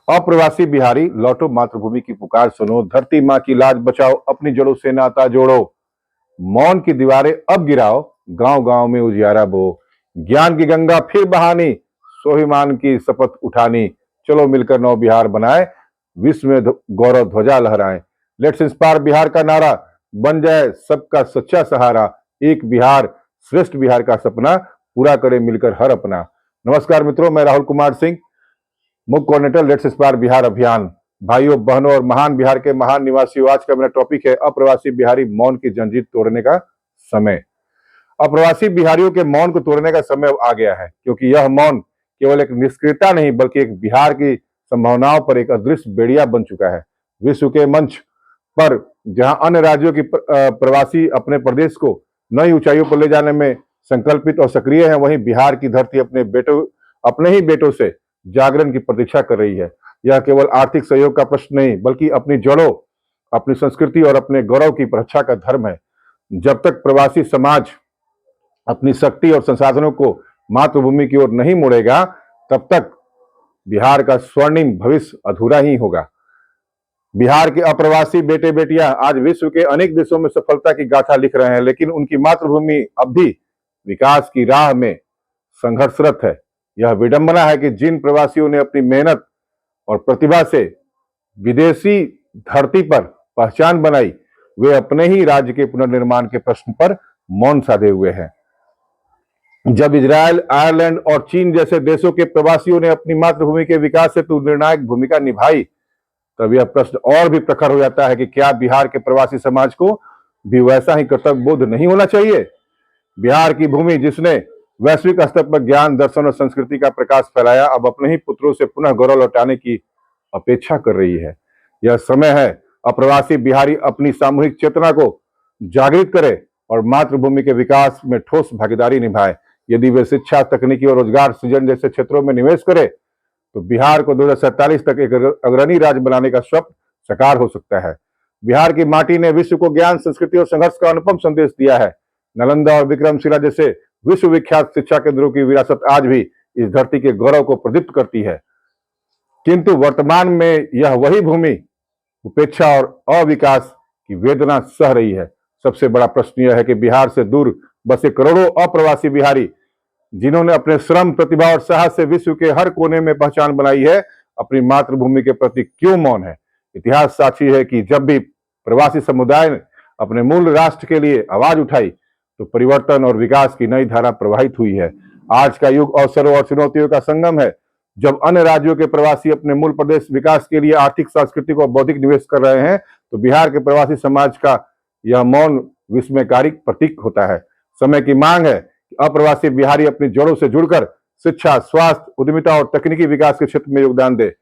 अप्रवासी बिहारी लौटो, मातृभूमि की पुकार सुनो, धरती माँ की लाज बचाओ, अपनी जड़ों से नाता जोड़ो। मौन की दीवारें अब गिराओ, गांव गांव में उजियारा बो। ज्ञान की गंगा फिर बहानी, स्वाभिमान की शपथ उठानी। चलो मिलकर नव बिहार बनाए, विश्व में गौरव ध्वजा लहराएं। लेट्स इंस्पायर बिहार का नारा बन जाए सबका सच्चा सहारा। एक बिहार श्रेष्ठ बिहार का सपना पूरा करे मिलकर हर अपना। नमस्कार मित्रों, मैं राहुल कुमार सिंह, मुख्य कोऑर्डिनेटर लेट्स इंस्पायर बिहार अभियान। भाइयों बहनों और महान बिहार के महान निवासियों, आज का मेरा टॉपिक है अप्रवासी बिहारी मौन की जंजीर तोड़ने का समय। अप्रवासी बिहारियों के मौन को तोड़ने का समय अब आ गया है, क्योंकि यह मौन केवल एक निष्क्रियता नहीं बल्कि एक बिहार की संभावनाओं पर एक अदृश्य बेड़िया बन चुका है। विश्व के मंच पर जहां अन्य राज्यों की प्रवासी अपने प्रदेश को नई ऊंचाइयों पर ले जाने में संकल्पित और सक्रिय है, वहीं बिहार की धरती अपने ही बेटों से जागरण की प्रतीक्षा कर रही है। यह केवल आर्थिक सहयोग का प्रश्न नहीं बल्कि अपनी जड़ों, अपनी संस्कृति और अपने गौरव की रक्षा का धर्म है। जब तक प्रवासी समाज अपनी शक्ति और संसाधनों को मातृभूमि की ओर नहीं मोड़ेगा, तब तक बिहार का स्वर्णिम भविष्य अधूरा ही होगा। बिहार के अप्रवासी बेटे बेटियां आज विश्व के अनेक देशों में सफलता की गाथा लिख रहे हैं, लेकिन उनकी मातृभूमि अब भी विकास की राह में संघर्षरत है। यह विडंबना है कि जिन प्रवासियों ने अपनी मेहनत और प्रतिभा से विदेशी धरती पर पहचान बनाई, वे अपने ही राज्य के पुनर्निर्माण के प्रश्न पर मौन साधे हुए हैं। जब इजराइल, आयरलैंड और चीन जैसे देशों के प्रवासियों ने अपनी मातृभूमि के विकास हेतु निर्णायक भूमिका निभाई, तब यह प्रश्न और भी प्रखर हो जाता है कि क्या बिहार के प्रवासी समाज को भी वैसा ही कर्तव्य बोध नहीं होना चाहिए। बिहार की भूमि जिसने वैश्विक स्तर पर ज्ञान, दर्शन और संस्कृति का प्रकाश फैलाया, अब अपने ही पुत्रों से पुनः गौरव लौटाने की अपेक्षा कर रही है। यह समय है अप्रवासी बिहारी अपनी सामूहिक चेतना को जागृत करे और मातृभूमि के विकास में ठोस भागीदारी निभाए। यदि वे शिक्षा, तकनीकी और रोजगार सृजन जैसे क्षेत्रों में निवेश करे, तो बिहार को 2047 तक एक अग्रणी राज्य बनाने का स्वप्न साकार हो सकता है। बिहार की माटी ने विश्व को ज्ञान, संस्कृति और संघर्ष का अनुपम संदेश दिया है। नालंदा और विक्रमशिला जैसे विश्वविख्यात शिक्षा केंद्रों की विरासत आज भी इस धरती के गौरव को प्रदीप्त करती है, किंतु वर्तमान में यह वही भूमि उपेक्षा और अविकास की वेदना सह रही है। सबसे बड़ा प्रश्न यह है कि बिहार से दूर बसे करोड़ों अप्रवासी बिहारी, जिन्होंने अपने श्रम, प्रतिभा और साहस से विश्व के हर कोने में पहचान बनाई है, अपनी मातृभूमि के प्रति क्यों मौन है। इतिहास साक्षी है कि जब भी प्रवासी समुदाय ने अपने मूल राष्ट्र के लिए आवाज उठाई, तो परिवर्तन और विकास की नई धारा प्रवाहित हुई है। आज का युग अवसरों और चुनौतियों का संगम है। जब अन्य राज्यों के प्रवासी अपने मूल प्रदेश विकास के लिए आर्थिक, सांस्कृतिक और बौद्धिक निवेश कर रहे हैं, तो बिहार के प्रवासी समाज का यह मौन विस्मयकारी प्रतीक होता है। समय की मांग है कि अप्रवासी बिहारी अपनी जड़ों से जुड़कर शिक्षा, स्वास्थ्य, उद्यमिता और तकनीकी विकास के क्षेत्र में योगदान दे।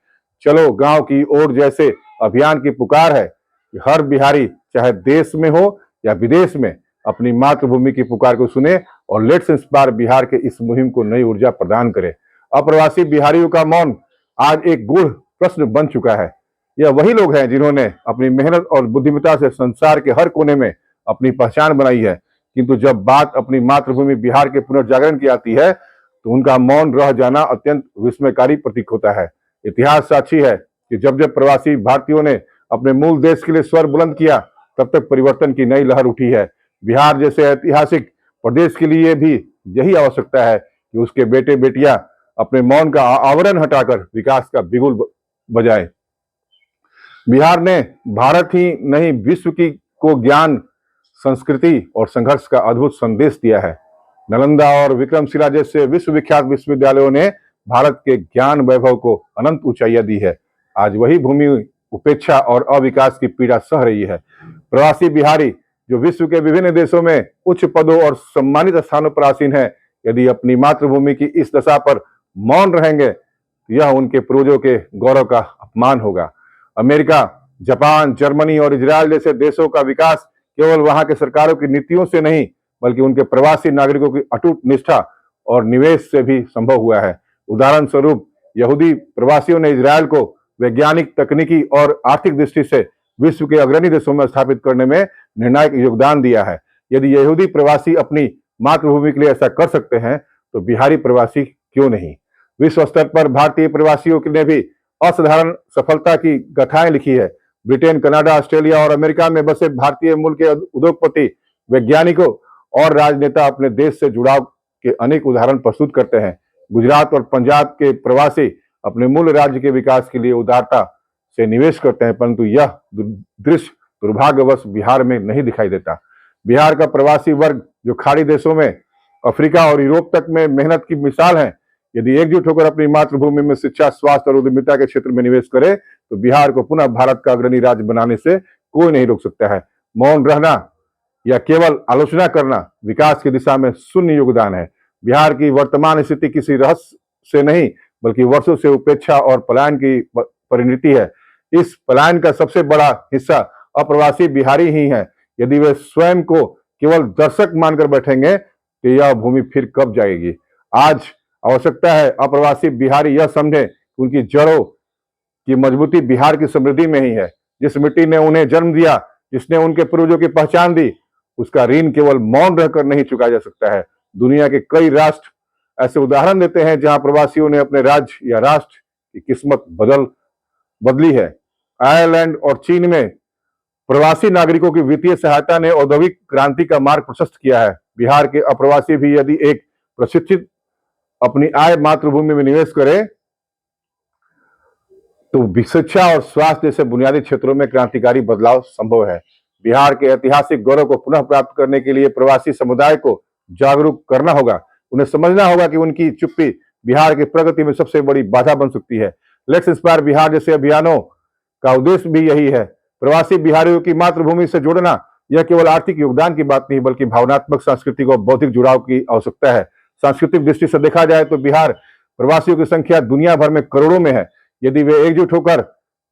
चलो गांव की ओर जैसे अभियान की पुकार है कि हर बिहारी, चाहे देश में हो या विदेश में, अपनी मातृभूमि की पुकार को सुने और लेट्स इंस्पायर बिहार के इस मुहिम को नई ऊर्जा प्रदान करे। अप्रवासी बिहारियों का मौन आज एक गूढ़ प्रश्न बन चुका है। यह वही लोग हैं जिन्होंने अपनी मेहनत और बुद्धिमत्ता से संसार के हर कोने में अपनी पहचान बनाई है, किंतु जब बात अपनी मातृभूमि बिहार के पुनर्जागरण की आती है, तो उनका मौन रह जाना अत्यंत विस्मयकारी प्रतीक होता है। इतिहास साक्षी है कि जब जब प्रवासी भारतीयों ने अपने मूल देश के लिए स्वर बुलंद किया, तब तक परिवर्तन की नई लहर उठी है। बिहार जैसे ऐतिहासिक प्रदेश के लिए भी यही आवश्यकता है कि उसके बेटे बेटियां अपने मौन का आवरण हटाकर विकास का बिगुल बजाएं। बिहार ने भारत ही नहीं, विश्व की को ज्ञान, संस्कृति और संघर्ष का अद्भुत संदेश दिया है। नालंदा और विक्रमशिला जैसे विश्वविख्यात विश्वविद्यालयों ने भारत के ज्ञान वैभव को अनंत ऊंचाइयां दी है। आज वही भूमि उपेक्षा और अविकास की पीड़ा सह रही है। प्रवासी बिहारी जो विश्व के विभिन्न देशों में उच्च पदों और सम्मानित स्थानों पर आसीन है, यदि अपनी मातृभूमि की इस दशा पर मौन रहेंगे, तो यह उनके पूर्वजों के गौरव का अपमान होगा। अमेरिका, जापान, जर्मनी और इजराइल जैसे देशों का विकास केवल वहां के सरकारों की नीतियों से नहीं बल्कि उनके प्रवासी नागरिकों की अटूट निष्ठा और निवेश से भी संभव हुआ है। उदाहरण स्वरूप, यहूदी प्रवासियों ने इजराइल को वैज्ञानिक, तकनीकी और आर्थिक दृष्टि से विश्व के अग्रणी देशों में स्थापित करने में निर्णायक योगदान दिया है। यदि यहूदी प्रवासी अपनी मातृभूमि के लिए ऐसा कर सकते हैं, तो बिहारी प्रवासी क्यों नहीं। विश्व स्तर पर भारतीय प्रवासियों ने भी असाधारण सफलता की गाथाएं लिखी है। ब्रिटेन, कनाडा, ऑस्ट्रेलिया और अमेरिका में बसे भारतीय मूल के उद्योगपति, वैज्ञानिकों और राजनेता अपने देश से जुड़ाव के अनेक उदाहरण प्रस्तुत करते हैं। गुजरात और पंजाब के प्रवासी अपने मूल राज्य के विकास के लिए उदारता से निवेश करते हैं, परंतु यह दृश्य दुर्भाग्यवश बिहार में नहीं दिखाई देता। बिहार का प्रवासी वर्ग जो खाड़ी देशों में, अफ्रीका और यूरोप तक में मेहनत की मिसाल है, यदि एकजुट होकर अपनी मातृभूमि में शिक्षा, स्वास्थ्य और उद्यमिता के क्षेत्र में निवेश करे तो बिहार को पुनः भारत का अग्रणी राज्य बनाने से कोई नहीं रोक सकता है। मौन रहना या केवल आलोचना करना विकास की दिशा में शून्य योगदान है। बिहार की वर्तमान स्थिति किसी रहस्य से नहीं बल्कि वर्षों से उपेक्षा और पलायन की परिणति है। इस पलायन का सबसे बड़ा हिस्सा अप्रवासी बिहारी ही है। यदि वे स्वयं को केवल दर्शक मानकर बैठेंगे तो यह भूमि फिर कब जाएगी। आज आवश्यकता है अप्रवासी बिहारी यह समझे कि उनकी जड़ों की मजबूती बिहार की समृद्धि में ही है। जिस मिट्टी ने उन्हें जन्म दिया, जिसने उनके पूर्वजों की पहचान दी, उसका ऋण केवल मौन रहकर नहीं चुकाया जा सकता है। दुनिया के कई राष्ट्र ऐसे उदाहरण देते हैं जहां प्रवासियों ने अपने राज्य या राष्ट्र की किस्मत बदली है। आयरलैंड और चीन में प्रवासी नागरिकों की वित्तीय सहायता ने औद्योगिक क्रांति का मार्ग प्रशस्त किया है। बिहार के अप्रवासी भी यदि एक प्रशिक्षित अपनी आय मातृभूमि में निवेश करे तो शिक्षा और स्वास्थ्य जैसे बुनियादी क्षेत्रों में क्रांतिकारी बदलाव संभव है। बिहार के ऐतिहासिक गौरव को पुनः प्राप्त करने के लिए प्रवासी समुदाय को जागरूक करना होगा। उन्हें समझना होगा कि उनकी चुप्पी बिहार की प्रगति में सबसे बड़ी बाधा बन सकती है। लेट्स इंस्पायर बिहार जैसे अभियानों का उद्देश्य भी यही है। प्रवासी बिहारियों की मातृभूमि से जोड़ना यह केवल आर्थिक योगदान की बात नहीं बल्कि भावनात्मक, सांस्कृतिक और बौद्धिक जुड़ाव की आवश्यकता है। सांस्कृतिक दृष्टि से देखा जाए तो बिहार प्रवासियों की संख्या दुनिया भर में करोड़ों में है। यदि वे एकजुट होकर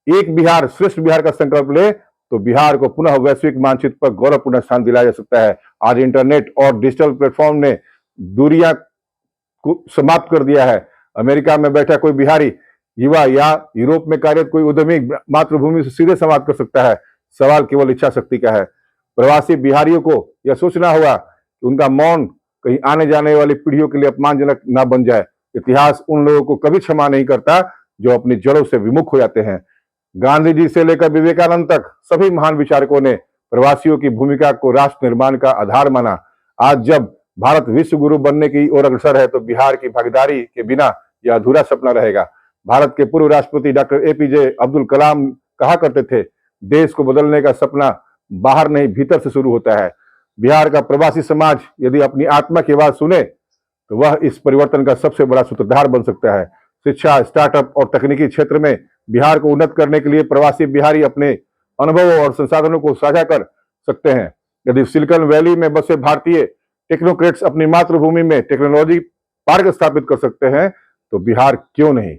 एक बिहार श्रेष्ठ बिहार का संकल्प ले तो बिहार को पुनः वैश्विक मानचित्र पर गौरवपूर्ण स्थान दिलाया जा सकता है। आज इंटरनेट और डिजिटल प्लेटफॉर्म ने दूरियां को समाप्त कर दिया है। अमेरिका में बैठा कोई बिहारी युवा या यूरोप में कार्यरत कोई उद्यमी मातृभूमि से सीधे संवाद कर सकता है। सवाल केवल इच्छा शक्ति का है। प्रवासी बिहारियों को यह सोचना होगा कि उनका मौन कहीं आने जाने वाली पीढ़ियों के लिए अपमानजनक ना बन जाए। इतिहास उन लोगों को कभी क्षमा नहीं करता जो अपनी जड़ों से विमुख हो जाते हैं। गांधी जी से लेकर विवेकानंद तक सभी महान विचारकों ने प्रवासियों की भूमिका को राष्ट्र निर्माण का आधार माना। आज जब भारत विश्व गुरु बनने की ओर अग्रसर है तो बिहार की भागीदारी के बिना यह अधूरा सपना रहेगा। भारत के पूर्व राष्ट्रपति डॉक्टर एपीजे अब्दुल कलाम कहा करते थे, देश को बदलने का सपना बाहर नहीं भीतर से शुरू होता है। बिहार का प्रवासी समाज यदि अपनी आत्मा की आवाज सुने तो वह इस परिवर्तन का सबसे बड़ा सूत्रधार बन सकता है। शिक्षा, स्टार्टअप और तकनीकी क्षेत्र में बिहार को उन्नत करने के लिए प्रवासी बिहारी अपने अनुभवों और संसाधनों को साझा कर सकते हैं। यदि सिलिकॉन वैली में बसे भारतीय टेक्नोक्रेट्स अपनी मातृभूमि में टेक्नोलॉजी पार्क स्थापित कर सकते हैं तो बिहार क्यों नहीं।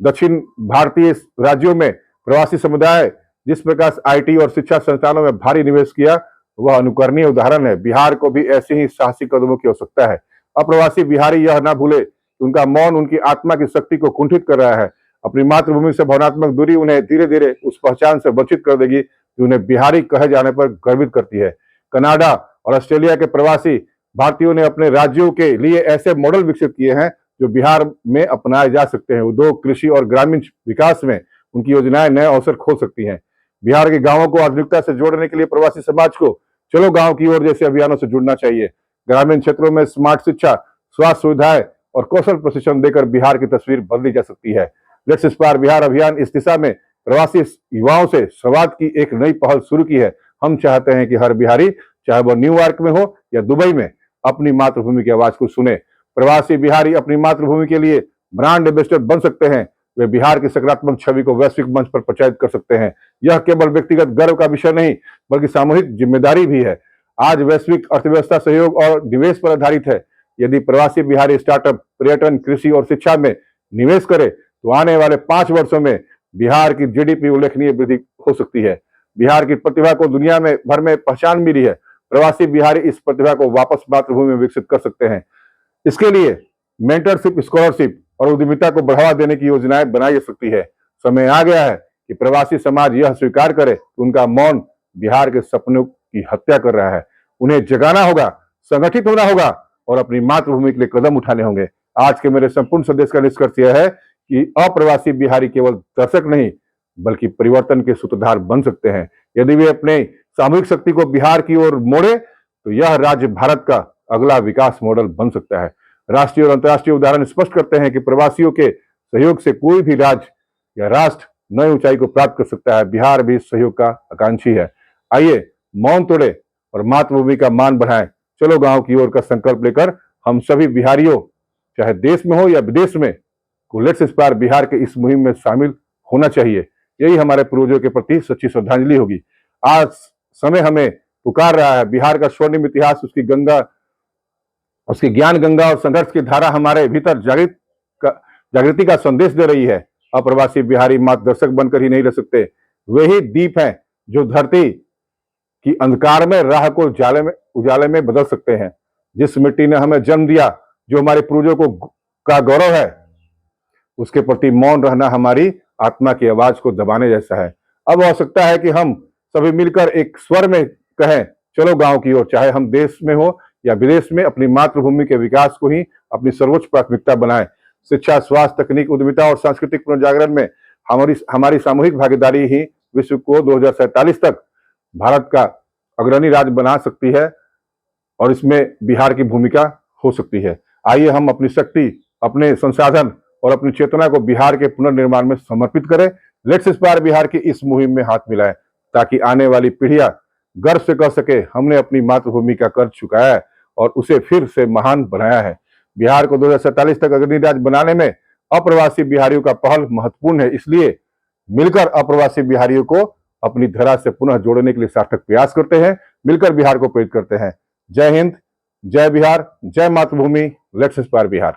दक्षिण भारतीय राज्यों में प्रवासी समुदाय जिस प्रकार आईटी और शिक्षा संस्थानों में भारी निवेश किया वह अनुकरणीय उदाहरण है। बिहार को भी ऐसे ही साहसिक कदमों की आवश्यकता है। अप्रवासी बिहारी यह ना भूले कि उनका मौन उनकी आत्मा की शक्ति को कुंठित कर रहा है। अपनी मातृभूमि से भावनात्मक दूरी उन्हें धीरे धीरे उस पहचान से वंचित कर देगी कि उन्हें बिहारी कहे जाने पर गर्वित करती है। कनाडा और ऑस्ट्रेलिया के प्रवासी भारतीयों ने अपने राज्यों के लिए ऐसे मॉडल विकसित किए हैं जो बिहार में अपनाए जा सकते हैं। उद्योग, कृषि और ग्रामीण विकास में उनकी योजनाएं नए अवसर खोल सकती हैं। बिहार के गांवों को आधुनिकता से जोड़ने के लिए प्रवासी समाज को चलो गांव की ओर जैसे अभियानों से जुड़ना चाहिए। ग्रामीण क्षेत्रों में स्मार्ट शिक्षा, स्वास्थ्य सुविधाएं और कौशल प्रशिक्षण देकर बिहार की तस्वीर बदली जा सकती है। लेट्स इंस्पायर बिहार अभियान इस दिशा में प्रवासी युवाओं से संवाद की एक नई पहल शुरू की है। हम चाहते हैं कि हर बिहारी, चाहे वह न्यूयॉर्क में हो या दुबई में, अपनी मातृभूमि की आवाज को सुने। प्रवासी बिहारी अपनी मातृभूमि के लिए ब्रांड एम्बेसडर बन सकते हैं। वे बिहार की सकारात्मक छवि को वैश्विक मंच पर प्रचारित कर सकते हैं। यह केवल व्यक्तिगत गर्व का विषय नहीं बल्कि सामूहिक जिम्मेदारी भी है। आज वैश्विक अर्थव्यवस्था सहयोग और निवेश पर आधारित है। यदि प्रवासी बिहारी स्टार्टअप, पर्यटन, कृषि और शिक्षा में निवेश करे तो आने वाले 5 वर्षों में बिहार की जीडीपी उल्लेखनीय वृद्धि हो सकती है। बिहार की प्रतिभा को दुनिया में भर में पहचान मिली है। प्रवासी बिहारी इस प्रतिभा को वापस मातृभूमि में विकसित कर सकते हैं। इसके लिए मेंटरशिप, स्कॉलरशिप और उद्यमिता को बढ़ावा देने की योजनाएं बनाई जा सकती है। समय आ गया है कि प्रवासी समाज यह स्वीकार करे कि उनका मौन बिहार के सपनों की हत्या कर रहा है। उन्हें जगाना होगा, संगठित होना होगा और अपनी मातृभूमि के लिए कदम उठाने होंगे। आज के मेरे संपूर्ण संदेश का निष्कर्ष यह है कि अप्रवासी बिहारी केवल दर्शक नहीं बल्कि परिवर्तन के सूत्रधार बन सकते हैं। यदि वे अपने सामूहिक शक्ति को बिहार की ओर मोड़े तो यह राज्य भारत का अगला विकास मॉडल बन सकता है। राष्ट्रीय और अंतर्राष्ट्रीय उदाहरण स्पष्ट करते हैं कि प्रवासियों के सहयोग से कोई भी राज्य या राष्ट्र नई ऊंचाई को प्राप्त कर सकता है। बिहार भी सहयोग का आकांक्षी है। आइए मौन तोड़े और मातृभूमि का मान बढ़ाएं। चलो गांव की ओर का संकल्प लेकर हम सभी बिहारियों, चाहे देश में हो या विदेश में, को लेट्स इंस्पायर बिहार के इस मुहिम में शामिल होना चाहिए। यही हमारे पूर्वजों के प्रति सच्ची श्रद्धांजलि होगी। आज समय हमें पुकार रहा है। बिहार का स्वर्णिम इतिहास, उसकी गंगा, उसकी ज्ञान गंगा और संघर्ष की धारा हमारे भीतर जागृति का संदेश दे रही है। अप्रवासी बिहारी मात्र दर्शक बनकर ही नहीं रह सकते, वे ही दीप हैं जो धरती की अंधकार में राह को उजाले में बदल सकते हैं। जिस मिट्टी ने हमें जन्म दिया, जो हमारे पूर्वजों का गौरव है, उसके प्रति मौन रहना हमारी आत्मा की आवाज को दबाने जैसा है। अब आवश्यकता है कि हम सभी मिलकर एक स्वर में कहें, चलो गांव की ओर। चाहे हम देश में हो या विदेश में, अपनी मातृभूमि के विकास को ही अपनी सर्वोच्च प्राथमिकता बनाएं। शिक्षा, स्वास्थ्य, तकनीक, उद्यमिता और सांस्कृतिक पुनर्जागरण में हमारी सामूहिक भागीदारी ही विश्व को 2047 तक भारत का अग्रणी राज्य बना सकती है और इसमें बिहार की भूमिका हो सकती है। आइए हम अपनी शक्ति, अपने संसाधन और अपनी चेतना को बिहार के पुनर्निर्माण में समर्पित करें। लेट्स इंस्पायर बिहार की इस मुहिम में हाथ मिलाएं ताकि आने वाली पीढ़ियां गर्व से कह सके, हमने अपनी मातृभूमि का कर्ज चुकाया है और उसे फिर से महान बनाया है। बिहार को 2047 तक अग्रणी राज्य बनाने में अप्रवासी बिहारियों का पहल महत्वपूर्ण है। इसलिए मिलकर अप्रवासी बिहारियों को अपनी धरा से पुनः जोड़ने के लिए सार्थक प्रयास करते हैं, मिलकर बिहार को प्रेरित करते हैं। जय हिंद, जय बिहार, जय मातृभूमि, लेट्स इंस्पायर बिहार।